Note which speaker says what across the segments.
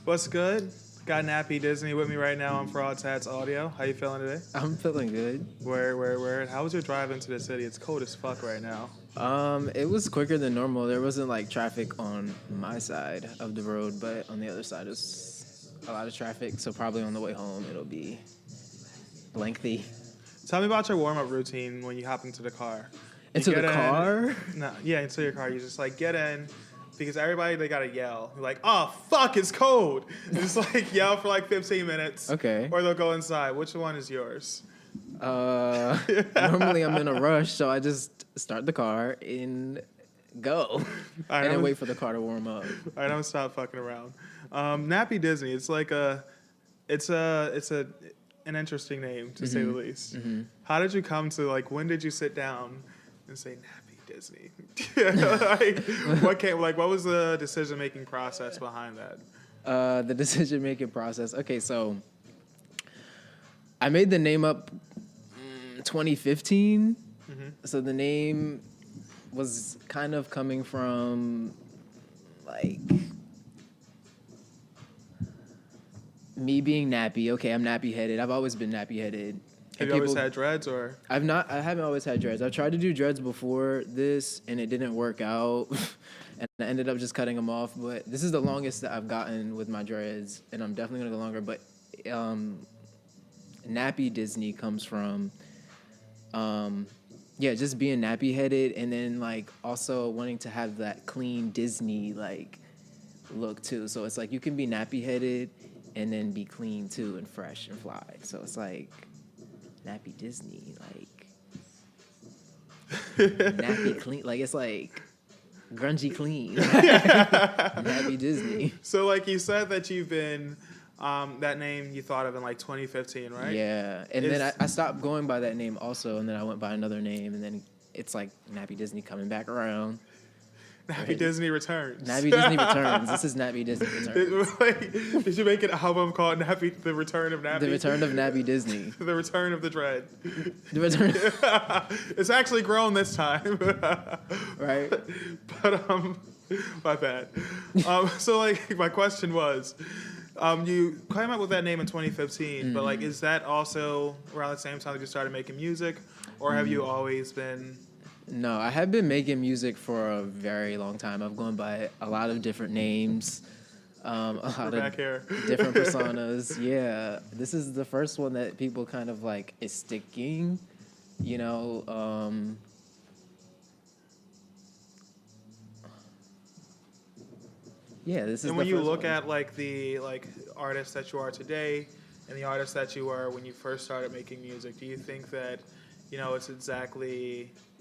Speaker 1: What's good? Got Nappy Disney with me right now on FraudTax Audio. How you feeling today?
Speaker 2: I'm feeling good.
Speaker 1: Where? How was your drive into the city? It's cold as fuck right now.
Speaker 2: It was quicker than normal. There wasn't like traffic on my side of the road, but on the other side is a lot of traffic. So probably on the way home it'll be lengthy.
Speaker 1: Tell me about your warm-up routine when you hop into the car.
Speaker 2: Into the
Speaker 1: get
Speaker 2: car?
Speaker 1: No, yeah, into your car. You just like get in because everybody they gotta yell. You're like, oh fuck, it's cold. Just like yell for like 15 minutes.
Speaker 2: Okay.
Speaker 1: Or they'll go inside. Which one is yours?
Speaker 2: Normally I'm in a rush, so I just start the car and go, and then wait for the car to warm up.
Speaker 1: I don't stop fucking around. Nappy Disney. It's like it's an interesting name to say the least. Mm-hmm. How did you come to like? When did you sit down and say Nappy Disney? Like, what came? Like, what was the decision making process behind that?
Speaker 2: The decision making process. Okay, so I made the name up 2015. Mm-hmm. So the name was kind of coming from like me being nappy. Okay, I'm nappy headed. I've always been nappy headed.
Speaker 1: Have you always had dreads, or?
Speaker 2: I haven't always had dreads. I tried to do dreads before this, and it didn't work out. And I ended up just cutting them off. But this is the longest that I've gotten with my dreads, and I'm definitely gonna go longer. But Nappy Disney comes from, just being nappy headed, and then like also wanting to have that clean Disney like look too. So it's like you can be nappy headed and then be clean too and fresh and fly. So it's like Nappy Disney, like nappy clean, like it's like grungy clean. Nappy Disney.
Speaker 1: So like you said that you've been that name you thought of in like 2015, right?
Speaker 2: Yeah, and then I stopped going by that name also, and then I went by another name, and then it's like Nappy Disney coming back around.
Speaker 1: Nappy right. Disney Returns.
Speaker 2: Nappy Disney Returns. This is Nappy Disney Returns.
Speaker 1: Did you make an album called The Return of Nappy?
Speaker 2: The Return of Nappy Disney.
Speaker 1: The Return of the Dread.
Speaker 2: The Return.
Speaker 1: It's actually grown this time.
Speaker 2: Right.
Speaker 1: But my bad. So like my question was, you came up with that name in 2015, but like is that also around the same time that you started making music, or have you always been?
Speaker 2: No, I have been making music for a very long time. I've gone by a lot of different names, a lot of different personas. Yeah, this is the first one that people kind of like is sticking, you know. This is.
Speaker 1: And when you look at like the artist that you are today, and the artist that you were when you first started making music, do you think that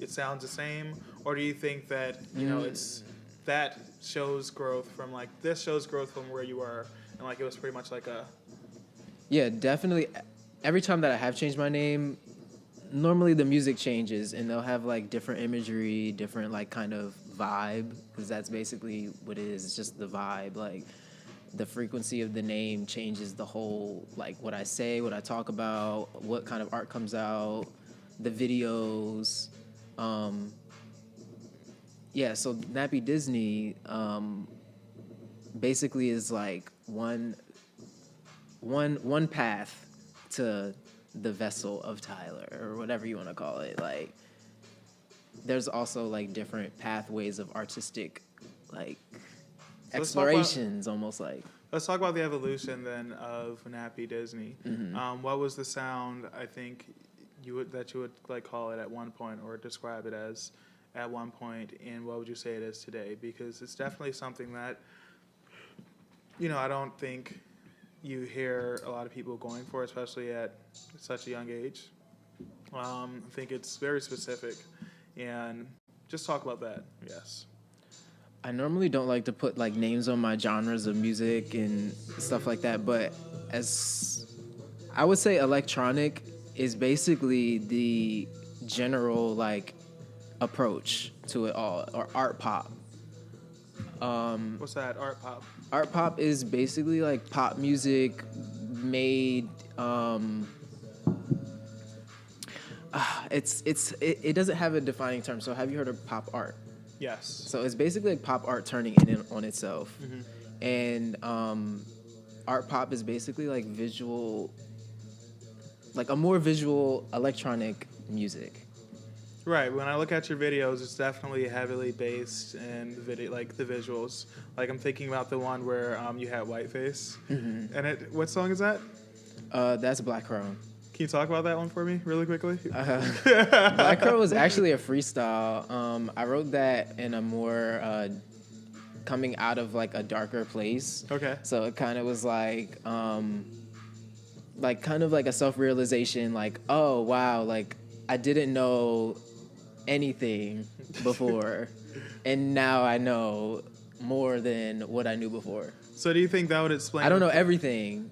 Speaker 1: it sounds the same, or do you think that it's that shows growth from like this shows growth from where you were, and like it was pretty much like a
Speaker 2: definitely. Every time that I have changed my name, normally the music changes, and they'll have like different imagery, different like kind of vibe, because that's basically what it is. It's just the vibe. Like the frequency of the name changes the whole, like what I say, what I talk about, what kind of art comes out, the videos. So Nappy Disney basically is like one path to the vessel of Tyler, or whatever you want to call it. Like there's also like different pathways of artistic like explorations, almost like.
Speaker 1: Let's talk about the evolution then of Nappy Disney. Mm-hmm. What was the sound I think you would like call it at one point, or describe it as at one point, and what would you say it is today? Because it's definitely something that I don't think you hear a lot of people going for, especially at such a young age. I think it's very specific, and just talk about that. Yes.
Speaker 2: I normally don't like to put like names on my genres of music and stuff like that, but as I would say, electronic is basically the general like approach to it all, or art pop.
Speaker 1: What's that? Art pop?
Speaker 2: Art pop is basically like pop music made. It doesn't have a defining term. So have you heard of pop art?
Speaker 1: Yes.
Speaker 2: So it's basically like pop art turning in on itself. Mm-hmm. And art pop is basically like visual, like a more visual electronic music.
Speaker 1: Right. When I look at your videos, it's definitely heavily based in the video, like the visuals. Like I'm thinking about the one where you had Whiteface, and what song is that?
Speaker 2: That's Black Crow.
Speaker 1: Can you talk about that one for me really quickly?
Speaker 2: Black Crow was actually a freestyle. I wrote that in a more coming out of like a darker place.
Speaker 1: Okay.
Speaker 2: So it kind of was like kind of like a self-realization, like, oh wow, like I didn't know anything before, and now I know more than what I knew before.
Speaker 1: So do you think that would explain?
Speaker 2: I don't know everything.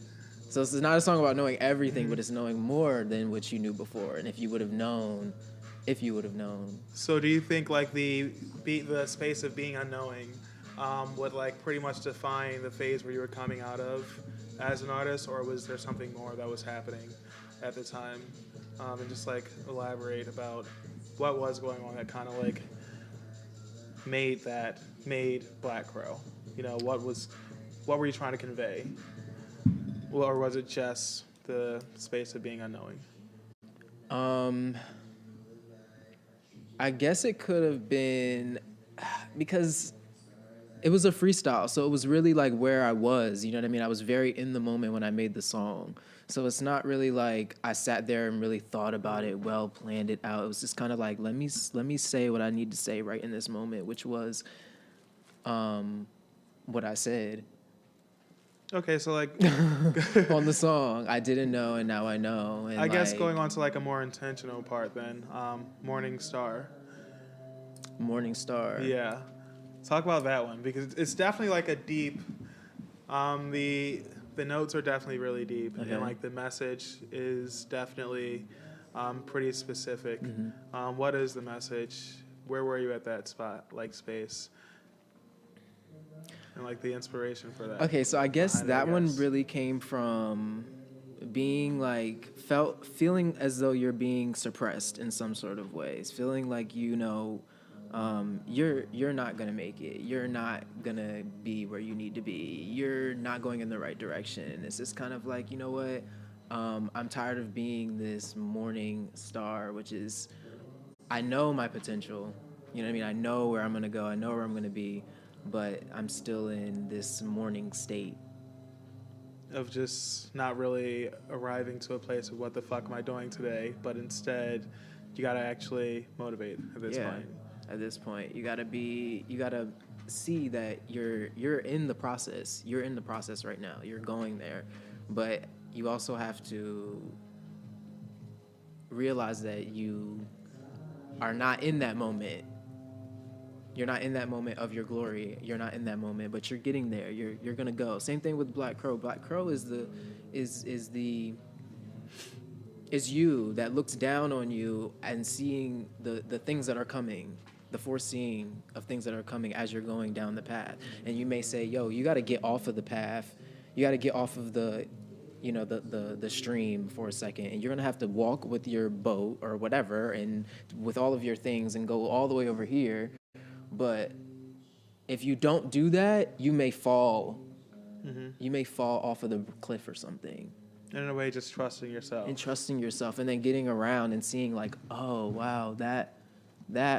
Speaker 2: So it's not a song about knowing everything, but it's knowing more than what you knew before. And if you would have known.
Speaker 1: So do you think like the space of being unknowing would like pretty much define the phase where you were coming out of as an artist, or was there something more that was happening at the time? And just like elaborate about what was going on that kind of like made Black Crow. You know, what were you trying to convey? Or was it just the space of being unknowing?
Speaker 2: I guess it could have been because it was a freestyle, so it was really like where I was. You know what I mean? I was very in the moment when I made the song. So it's not really like I sat there and really thought about it, well, planned it out. It was just kind of like let me say what I need to say right in this moment, which was what I said.
Speaker 1: Okay, so like
Speaker 2: on the song, I didn't know and now I know. And
Speaker 1: I guess going on to like a more intentional part then, Morning Star.
Speaker 2: Morning Star.
Speaker 1: Yeah, talk about that one because it's definitely like a deep. The notes are definitely really deep, and like the message is definitely pretty specific. What is the message? Where were you at that spot, like space? And like the inspiration for that.
Speaker 2: Okay, so I guess that one really came from being like feeling as though you're being suppressed in some sort of ways, feeling like you're not gonna make it, you're not gonna be where you need to be, you're not going in the right direction. It's just kind of like, you know what, I'm tired of being this morning star, which is I know my potential, you know what I mean, I know where I'm gonna go, I know where I'm gonna be, but I'm still in this morning state
Speaker 1: of just not really arriving to a place of what the fuck am I doing today, but instead you gotta actually motivate at this point.
Speaker 2: At this point, you gotta see that you're in the process. You're in the process right now. You're going there, but you also have to realize that you are not in that moment. You're not in that moment of your glory. You're not in that moment, but you're getting there. You're gonna go. Same thing with Black Crow. Black Crow is you that looks down on you and seeing the things that are coming, the foreseeing of things that are coming as you're going down the path. And you may say, yo, you got to get off of the path. You got to get off of the stream for a second, and you're gonna have to walk with your boat or whatever and with all of your things and go all the way over here. But if you don't do that, you may fall. You may fall off of the cliff or something.
Speaker 1: And in a way, just trusting yourself.
Speaker 2: And then getting around and seeing like, oh, wow, that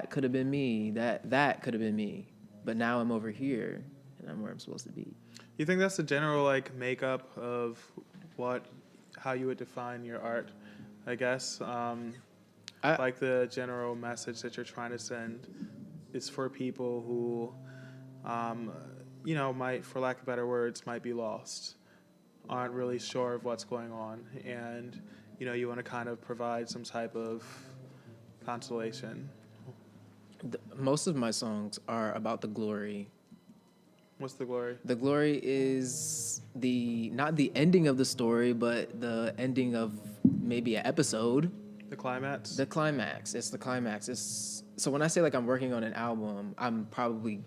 Speaker 2: could have been me. That could have been me. But now I'm over here, and I'm where I'm supposed to be.
Speaker 1: You think that's the general like makeup of how you would define your art, I guess? Like the general message that you're trying to send is for people who, might, for lack of better words, might be lost, aren't really sure of what's going on, and, you want to kind of provide some type of consolation.
Speaker 2: Most of my songs are about the glory.
Speaker 1: What's the glory? The
Speaker 2: glory is not the ending of the story, but the ending of maybe an episode.
Speaker 1: The climax?
Speaker 2: The climax. It's the climax. So when I say like I'm working on an album, I'm probably,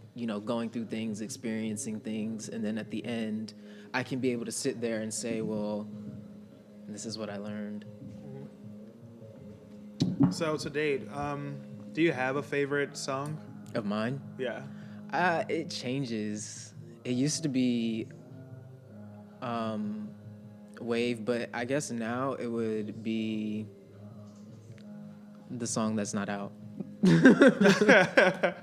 Speaker 2: going through things, experiencing things, and then at the end, I can be able to sit there and say, well, this is what I learned.
Speaker 1: So to date, do you have a favorite song?
Speaker 2: Of mine?
Speaker 1: Yeah.
Speaker 2: It changes. It used to be wave, but I guess now it would be the song that's not out. The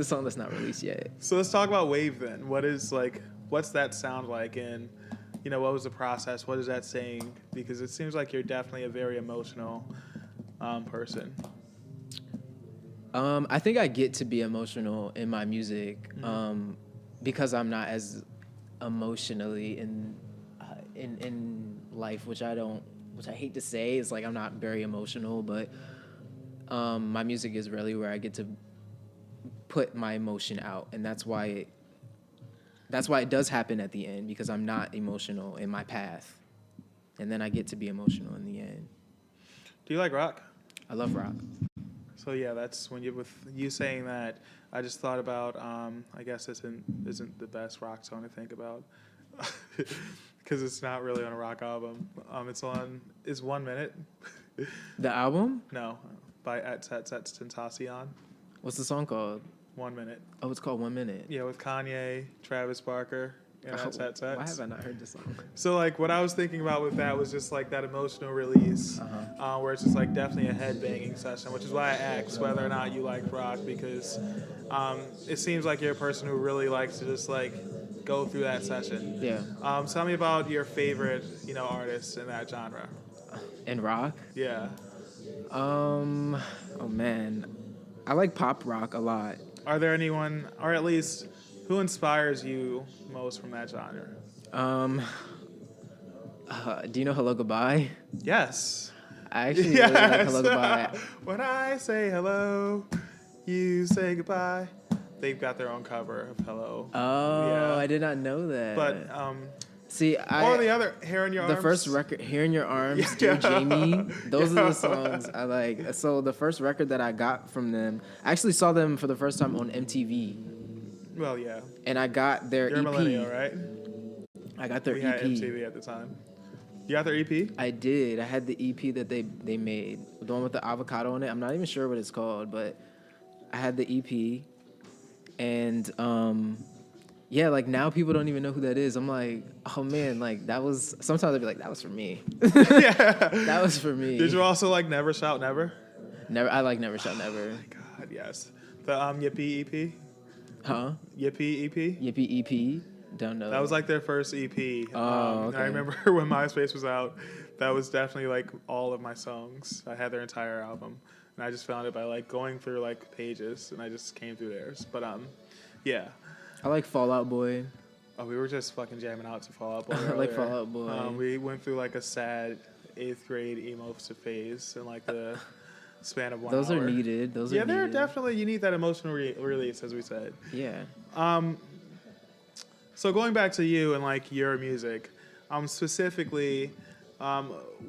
Speaker 2: song that's not released yet.
Speaker 1: So let's talk about wave then. What's that sound like, and what was the process? What is that saying? Because it seems like you're definitely a very emotional person.
Speaker 2: I think I get to be emotional in my music because I'm not as emotionally in life, which I hate to say. It's like I'm not very emotional, but my music is really where I get to put my emotion out, and that's why it does happen at the end, because I'm not emotional in my path, and then I get to be emotional in the end.
Speaker 1: Do you like rock?
Speaker 2: I love rock.
Speaker 1: So yeah, that's with you saying that, I just thought about I guess this isn't the best rock song to think about because it's not really on a rock album. It's 1 minute.
Speaker 2: The album?
Speaker 1: No, by Tentacion.
Speaker 2: What's the song called?
Speaker 1: 1 minute.
Speaker 2: Oh, it's called 1 minute.
Speaker 1: Yeah, with Kanye, Travis Barker, and
Speaker 2: Why have I not heard this song?
Speaker 1: So what I was thinking about with that was just that emotional release, where it's just definitely a headbanging session, which is why I asked whether or not you like rock, because it seems like you're a person who really likes to just go through that session.
Speaker 2: Yeah.
Speaker 1: Tell me about your favorite artists in that genre.
Speaker 2: In rock?
Speaker 1: Yeah.
Speaker 2: Oh man, I like pop rock a lot.
Speaker 1: Are there anyone, or at least who inspires you most from that genre?
Speaker 2: Do you know Hello Goodbye?
Speaker 1: Yes.
Speaker 2: I actually really like Hello Goodbye.
Speaker 1: When I say hello, you say goodbye. They've got their own cover of Hello.
Speaker 2: Oh,
Speaker 1: yeah.
Speaker 2: I did not know that.
Speaker 1: But
Speaker 2: see,
Speaker 1: or the other, Hair in Your Arms.
Speaker 2: The first record, Hair in Your Arms, Dear Jamie, those are the songs I like. So the first record that I got from them, I actually saw them for the first time on MTV.
Speaker 1: Well, yeah.
Speaker 2: And I got their EP.
Speaker 1: You're a millennial, right?
Speaker 2: I got their EP.
Speaker 1: We had MTV at the time. You got their EP?
Speaker 2: I did. I had the EP that they made, the one with the avocado on it. I'm not even sure what it's called, but I had the EP. And yeah, now people don't even know who that is. I'm like, oh man, that was. Sometimes I'd be like, that was for me.
Speaker 1: Yeah,
Speaker 2: that was for me.
Speaker 1: Did you also like Never Shout Never?
Speaker 2: Never. I like Never Shout Never.
Speaker 1: Oh my God, yes. The Yippee EP.
Speaker 2: Huh?
Speaker 1: Yippee EP.
Speaker 2: Yippee EP. Don't know.
Speaker 1: That was their first EP.
Speaker 2: Oh, okay.
Speaker 1: I remember when MySpace was out, that was definitely all of my songs. I had their entire album, and I just found it by going through pages, and I just came through theirs. But yeah.
Speaker 2: I like Fall Out Boy.
Speaker 1: Oh, we were just fucking jamming out to Fall Out Boy.
Speaker 2: I like Fall Out Boy.
Speaker 1: We went through a sad 8th grade emo phase in the span of 1 hour.
Speaker 2: Those are needed.
Speaker 1: Yeah, they're definitely, you need that emotional release, as we said.
Speaker 2: Yeah.
Speaker 1: So going back to you and your music, specifically,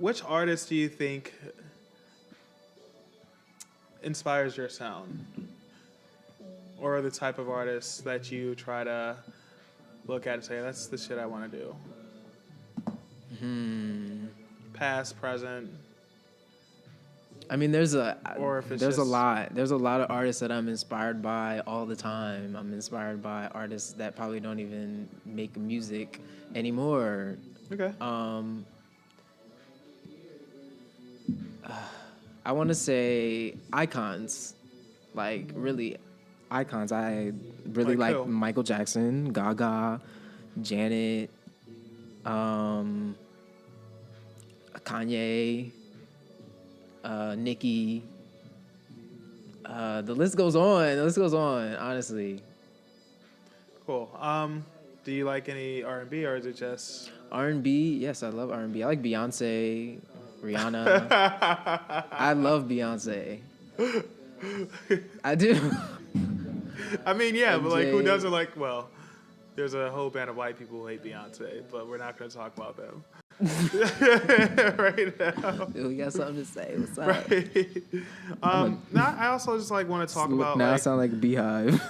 Speaker 1: which artist do you think inspires your sound? Or the type of artists that you try to look at and say, that's the shit I want to do? Past, present.
Speaker 2: I mean, there's a lot of artists that I'm inspired by all the time. I'm inspired by artists that probably don't even make music anymore.
Speaker 1: Okay.
Speaker 2: I want to say icons, really icons. I really like
Speaker 1: who?
Speaker 2: Michael Jackson, Gaga, Janet, Kanye, Nicki. The list goes on. Honestly.
Speaker 1: Cool. Do you like any R&B, or is it just
Speaker 2: R&B? Yes, I love R&B. I like Beyonce, Rihanna. I love Beyonce. I do.
Speaker 1: I mean, yeah, but
Speaker 2: MJ.
Speaker 1: who doesn't like? Well, there's a whole band of white people who hate Beyonce, but we're not going to talk about them right now.
Speaker 2: We got something to say. What's up?
Speaker 1: Right. I also just want to talk about.
Speaker 2: Now I sound like a beehive.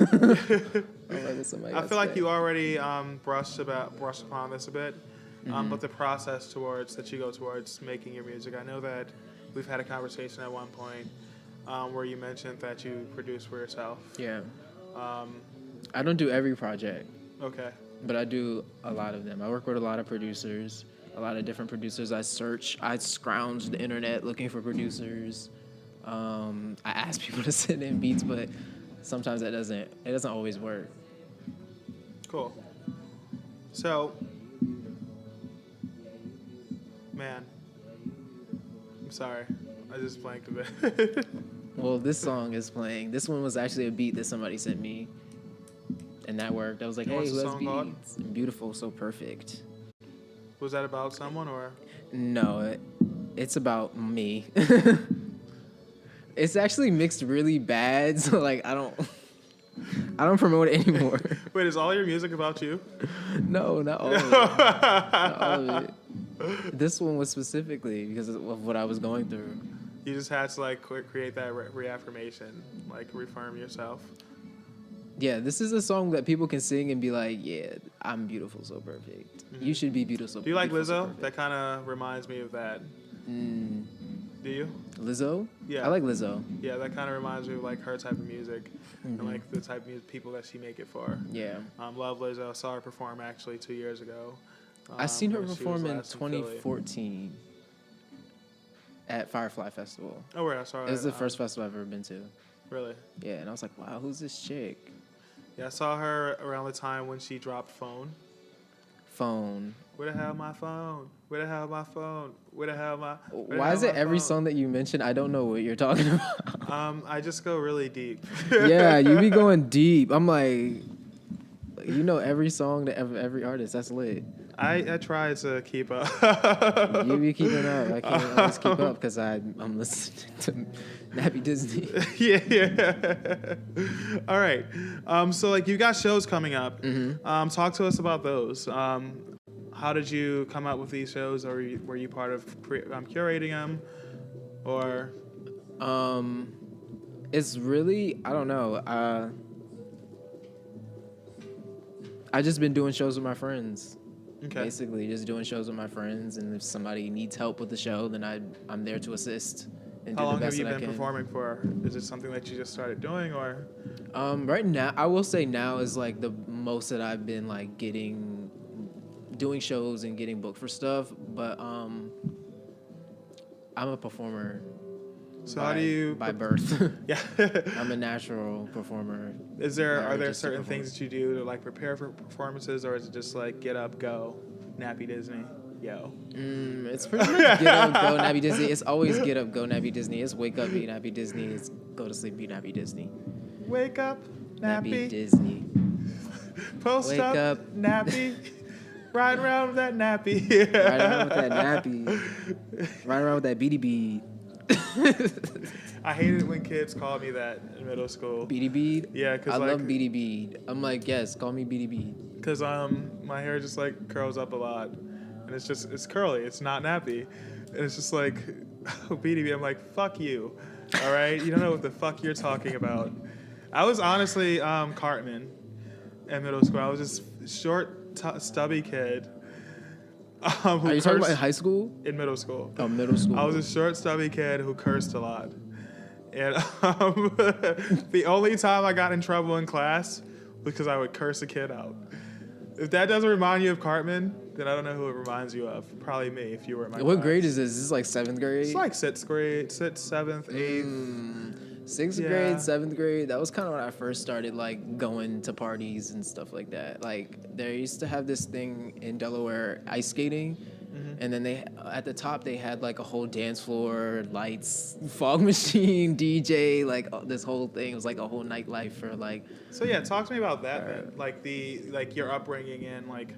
Speaker 1: I feel like you already brushed upon this a bit, but the process that you go towards making your music. I know that we've had a conversation at one point where you mentioned that you produce for yourself.
Speaker 2: Yeah. I don't do every project.
Speaker 1: Okay.
Speaker 2: but I do a lot of them. I work with a lot of producers, a lot of different producers. I scrounge the internet looking for producers. I ask people to send in beats, but sometimes it doesn't always work.
Speaker 1: Cool. So, man, I'm sorry. I just blanked a bit.
Speaker 2: Well, this song is playing. This one was actually a beat that somebody sent me, and that worked. I was like,
Speaker 1: And
Speaker 2: hey,
Speaker 1: what's
Speaker 2: who
Speaker 1: the
Speaker 2: has
Speaker 1: song called?
Speaker 2: beats? Beautiful, so perfect.
Speaker 1: Was that about someone or?
Speaker 2: No, it's about me. It's actually mixed really bad, so like I don't promote it anymore.
Speaker 1: Wait, is all your music about you?
Speaker 2: No, not all of it. Not all of it. This one was specifically because of what I was going through.
Speaker 1: You just had to like create that reaffirmation, like reaffirm yourself.
Speaker 2: Yeah, this is a song that people can sing and be like, yeah, I'm beautiful, so perfect.
Speaker 1: Mm-hmm.
Speaker 2: You should be beautiful.
Speaker 1: Do you like
Speaker 2: beautiful, so
Speaker 1: Lizzo? That kind of reminds me of that. Do you?
Speaker 2: Lizzo?
Speaker 1: Yeah.
Speaker 2: I like Lizzo.
Speaker 1: Yeah, that kind of reminds me of like her type of music and like the type of people that she make it for.
Speaker 2: Yeah.
Speaker 1: Love Lizzo. I saw her perform actually 2 years ago.
Speaker 2: I seen her
Speaker 1: when she was
Speaker 2: perform in
Speaker 1: last Philly.
Speaker 2: 2014 at Firefly Festival.
Speaker 1: Oh, right. I saw her.
Speaker 2: It was the first festival I've ever been to.
Speaker 1: Really?
Speaker 2: Yeah, and I was like, wow, who's this chick?
Speaker 1: Yeah, I saw her around the time when she dropped Phone.
Speaker 2: Phone.
Speaker 1: Where the hell my phone? Where the hell my phone? Where the hell my?
Speaker 2: Why is it every song that you mention, I don't know what you're talking about?
Speaker 1: I just go really deep.
Speaker 2: Yeah, you be going deep. I'm like, you know every song to every artist. That's lit.
Speaker 1: I try to keep up.
Speaker 2: You be keeping up. I can't always keep up because I'm listening to Nappy Disney.
Speaker 1: Yeah. All right. So like you got shows coming up.
Speaker 2: Mm-hmm.
Speaker 1: Talk to us about those. How did you come up with these shows, or were you part of curating them, or?
Speaker 2: It's really, I don't know. I just been doing shows with my friends.
Speaker 1: Okay.
Speaker 2: Basically, just doing shows with my friends, and if somebody needs help with the show, then I'm there to assist and
Speaker 1: How
Speaker 2: do the
Speaker 1: long have
Speaker 2: best
Speaker 1: you
Speaker 2: that I
Speaker 1: been
Speaker 2: can.
Speaker 1: performing for? Is it something that you just started doing, or?
Speaker 2: Right now, I will say now is like the most that I've been like doing shows and getting booked for stuff. But I'm a performer.
Speaker 1: So how do you
Speaker 2: by birth?
Speaker 1: Yeah.
Speaker 2: I'm a natural performer.
Speaker 1: Are there
Speaker 2: just
Speaker 1: certain things that you do to like prepare for performances, or is it just like get up, go, Nappy Disney, yo?
Speaker 2: It's pretty much get up, go, Nappy Disney. It's always get up, go, Nappy Disney. It's wake up, be Nappy Disney. It's go to sleep, be Nappy Disney.
Speaker 1: Wake up,
Speaker 2: Nappy
Speaker 1: Nappy.
Speaker 2: Disney.
Speaker 1: Post
Speaker 2: Wake up.
Speaker 1: Nappy. Ride around with that nappy.
Speaker 2: Ride around with that nappy. Ride around with that beady bead.
Speaker 1: I hated when kids called me that in middle school.
Speaker 2: Beady bead?
Speaker 1: Yeah, because
Speaker 2: I
Speaker 1: like,
Speaker 2: love beady bead. I'm like, yes, call me beady bead.
Speaker 1: because my hair just like curls up a lot, and it's curly. It's not nappy, and it's just like oh, beady bead. I'm like, fuck you. All right, you don't know what the fuck you're talking about. I was honestly Cartman in middle school. I was this short, stubby kid. Who
Speaker 2: Are you talking about in high school?
Speaker 1: In middle school.
Speaker 2: Oh, middle school.
Speaker 1: I was a short, stubby kid who cursed a lot. And the only time I got in trouble in class was because I would curse a kid out. If that doesn't remind you of Cartman, then I don't know who it reminds you of. Probably me, if you were in my
Speaker 2: What
Speaker 1: class.
Speaker 2: grade is this? Is this like 7th grade?
Speaker 1: It's like 6th grade, 7th, 8th.
Speaker 2: 6th
Speaker 1: Yeah.
Speaker 2: grade, 7th grade. That was kind of when I first started like going to parties and stuff like that. Like they used to have this thing in Delaware, ice skating, and then they at the top they had like a whole dance floor, lights, fog machine, DJ, like this whole thing. It was like a whole nightlife for like.
Speaker 1: So yeah, talk to me about that then. Like your upbringing and like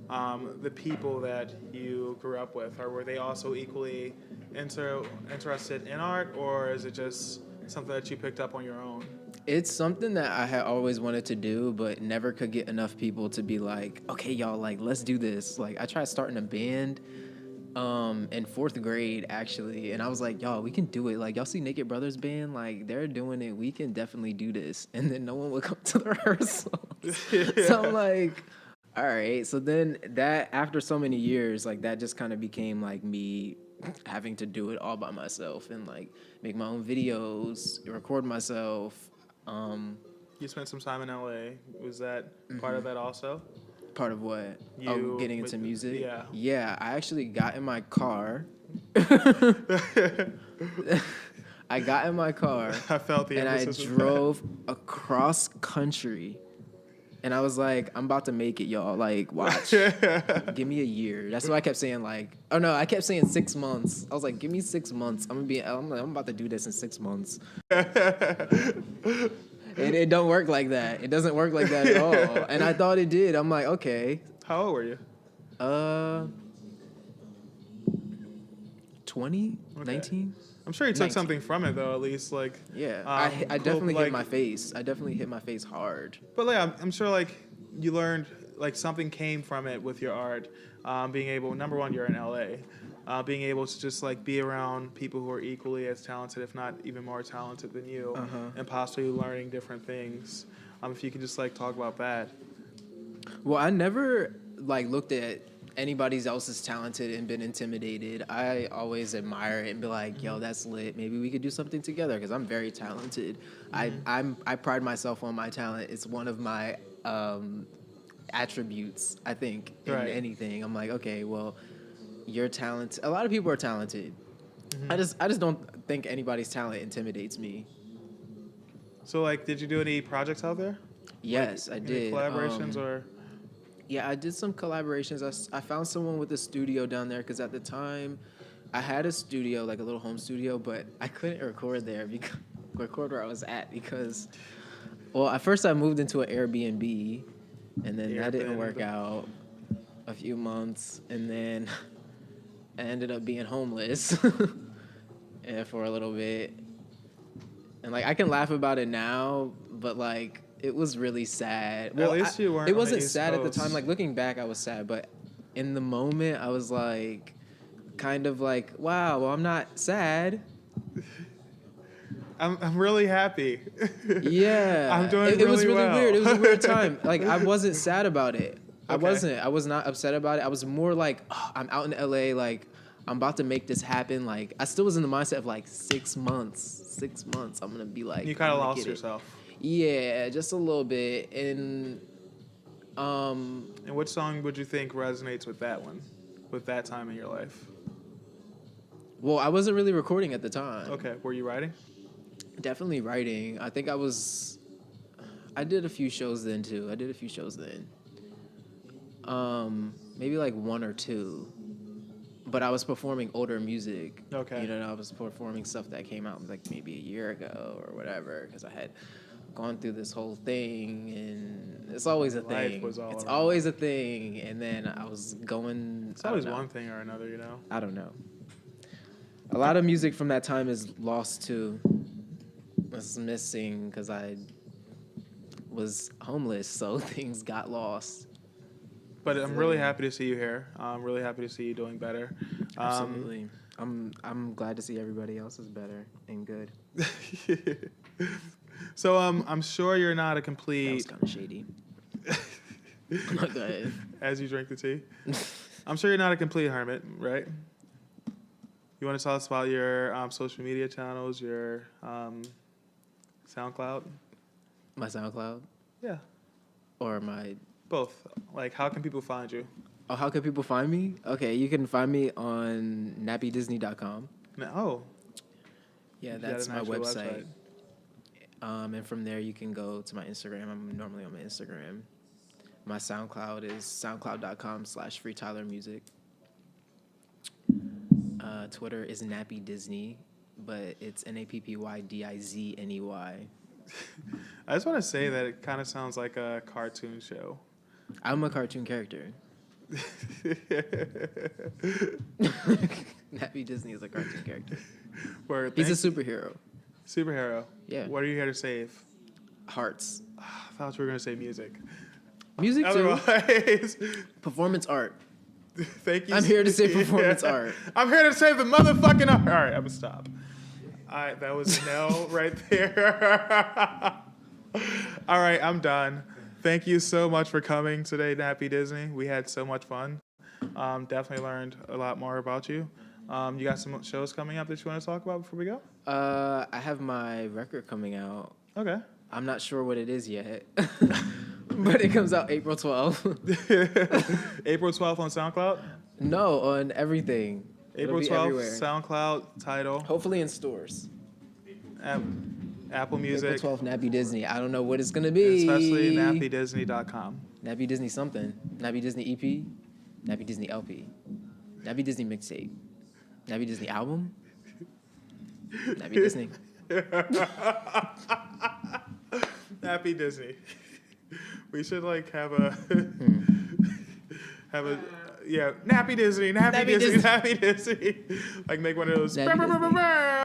Speaker 1: the people that you grew up with, or were they also equally interested in art, or is it just something that you picked up on your own?
Speaker 2: It's something that I had always wanted to do, but never could get enough people to be like, okay, y'all, like, let's do this. Like, I tried starting a band in 4th grade, actually, and I was like, y'all, we can do it. Like, y'all see Naked Brothers band? Like, they're doing it. We can definitely do this. And then no one would come to the rehearsals. So I'm like, all right. So then that, after so many years, like, that just kind of became, like, me having to do it all by myself and, like, make my own videos, record myself.
Speaker 1: You spent some time in LA. Was that part of that also?
Speaker 2: Part of what?
Speaker 1: You
Speaker 2: Getting into music?
Speaker 1: Yeah.
Speaker 2: Yeah, I actually got in my car. I got in my car.
Speaker 1: I felt the
Speaker 2: and I
Speaker 1: emphasis with
Speaker 2: drove across country. And I was like, I'm about to make it, y'all. Like, watch. Give me a year. That's what I kept saying. Like, oh no, I kept saying 6 months. I was like, give me 6 months. I'm about to do this in 6 months. It don't work like that. It doesn't work like that at all. And I thought it did. I'm like, okay.
Speaker 1: How old were you?
Speaker 2: 20,
Speaker 1: Okay.
Speaker 2: 19.
Speaker 1: I'm sure you took
Speaker 2: 19.
Speaker 1: something from it though, at least like.
Speaker 2: Yeah, I definitely
Speaker 1: like,
Speaker 2: hit my face. I definitely hit my face hard.
Speaker 1: But like, I'm sure like you learned like something came from it with your art. Being able, number one, you're in LA. Being able to just like be around people who are equally as talented, if not even more talented than you, and possibly learning different things. If you could just like talk about that.
Speaker 2: Well, I never like looked at anybody else's talented and been intimidated. I always admire it and be like, yo, that's lit. Maybe we could do something together because I'm very talented. I pride myself on my talent. It's one of my attributes, I think, in anything. I'm like, okay, well, you're talented. A lot of people are talented. I just don't think anybody's talent intimidates me.
Speaker 1: So like, did you do any projects out there?
Speaker 2: Yes,
Speaker 1: like,
Speaker 2: I did.
Speaker 1: Collaborations or?
Speaker 2: Yeah, I did some collaborations. I found someone with a studio down there because at the time I had a studio, like a little home studio, but I couldn't record there record where I was at because, well, at first I moved into an Airbnb and then that didn't work out a few months and then I ended up being homeless for a little bit. And like I can laugh about it now, but like it was really sad. Well,
Speaker 1: at least you weren't.
Speaker 2: It wasn't
Speaker 1: on the East
Speaker 2: sad
Speaker 1: Coast.
Speaker 2: at the time. Like looking back, I was sad, but in the moment, I was like, kind of like, wow. Well, I'm not sad.
Speaker 1: I'm really happy.
Speaker 2: Yeah,
Speaker 1: I'm doing
Speaker 2: it was really
Speaker 1: well.
Speaker 2: weird. It was a weird time. Like I wasn't sad about it.
Speaker 1: Okay.
Speaker 2: I was not upset about it. I was more like, oh, I'm out in LA. Like I'm about to make this happen. Like I still was in the mindset of like 6 months. 6 months. I'm gonna be like.
Speaker 1: You kind of lost yourself.
Speaker 2: Yeah, just a little bit. And
Speaker 1: And what song would you think resonates with that one, with that time in your life?
Speaker 2: Well, I wasn't really recording at the time.
Speaker 1: Okay, were you writing?
Speaker 2: Definitely writing. I think I did a few shows then too. Maybe like 1 or 2. But I was performing older music.
Speaker 1: Okay.
Speaker 2: You know, I was performing stuff that came out like maybe a year ago or whatever because I had gone through this whole thing and it's always a thing. It's always a thing. And then I was going.
Speaker 1: It's always one thing or another, you know?
Speaker 2: I don't know. A lot of music from that time is lost too. Was missing because I was homeless, so things got lost.
Speaker 1: But I'm really happy to see you here. I'm really happy to see you doing better.
Speaker 2: Absolutely. I'm glad to see everybody else is better and good.
Speaker 1: So I'm sure you're not a complete.
Speaker 2: That was kind of shady. Go ahead.
Speaker 1: As you drink the tea, I'm sure you're not a complete hermit, right? You want to tell us about your social media channels, your SoundCloud?
Speaker 2: My SoundCloud?
Speaker 1: Yeah.
Speaker 2: Or my...
Speaker 1: Both. Like, how can people find you?
Speaker 2: Oh, how can people find me? Okay, you can find me on nappydisney.com.
Speaker 1: Oh.
Speaker 2: Yeah, that's my website. And from there, you can go to my Instagram. I'm normally on my Instagram. My SoundCloud is soundcloud.com/freetylermusic. Twitter is Nappy Disney, but it's NappyDizney.
Speaker 1: I just want to say that it kind of sounds like a cartoon show.
Speaker 2: I'm a cartoon character. Nappy Disney is a cartoon character. He's a superhero.
Speaker 1: Superhero?
Speaker 2: Yeah.
Speaker 1: What are you here to save?
Speaker 2: Hearts.
Speaker 1: I thought you were going to say music.
Speaker 2: Music too.
Speaker 1: Otherwise,
Speaker 2: Performance art.
Speaker 1: Thank you.
Speaker 2: I'm here to say performance art.
Speaker 1: I'm here to save the motherfucking art. All right, I'm going to stop. All right, that was a no right there. All right, I'm done. Thank you so much for coming today, Nappy Disney. We had so much fun. Definitely learned a lot more about you. You got some shows coming up that you want to talk about before we go?
Speaker 2: I have my record coming out.
Speaker 1: Okay.
Speaker 2: I'm not sure what it is yet. But it comes out April 12th.
Speaker 1: April 12th on SoundCloud?
Speaker 2: No, on everything.
Speaker 1: April 12th, SoundCloud, title.
Speaker 2: Hopefully in stores.
Speaker 1: Apple Music.
Speaker 2: April 12th, Nappy Disney. I don't know what it's going to be.
Speaker 1: Especially nappydisney.com.
Speaker 2: Nappy Disney something. Nappy Disney EP. Nappy Disney LP. Nappy Disney mixtape. Nappy Disney album. Nappy Disney.
Speaker 1: Nappy Disney. We should like have a Nappy Disney, Nappy Disney, Nappy Disney. Like make one of those.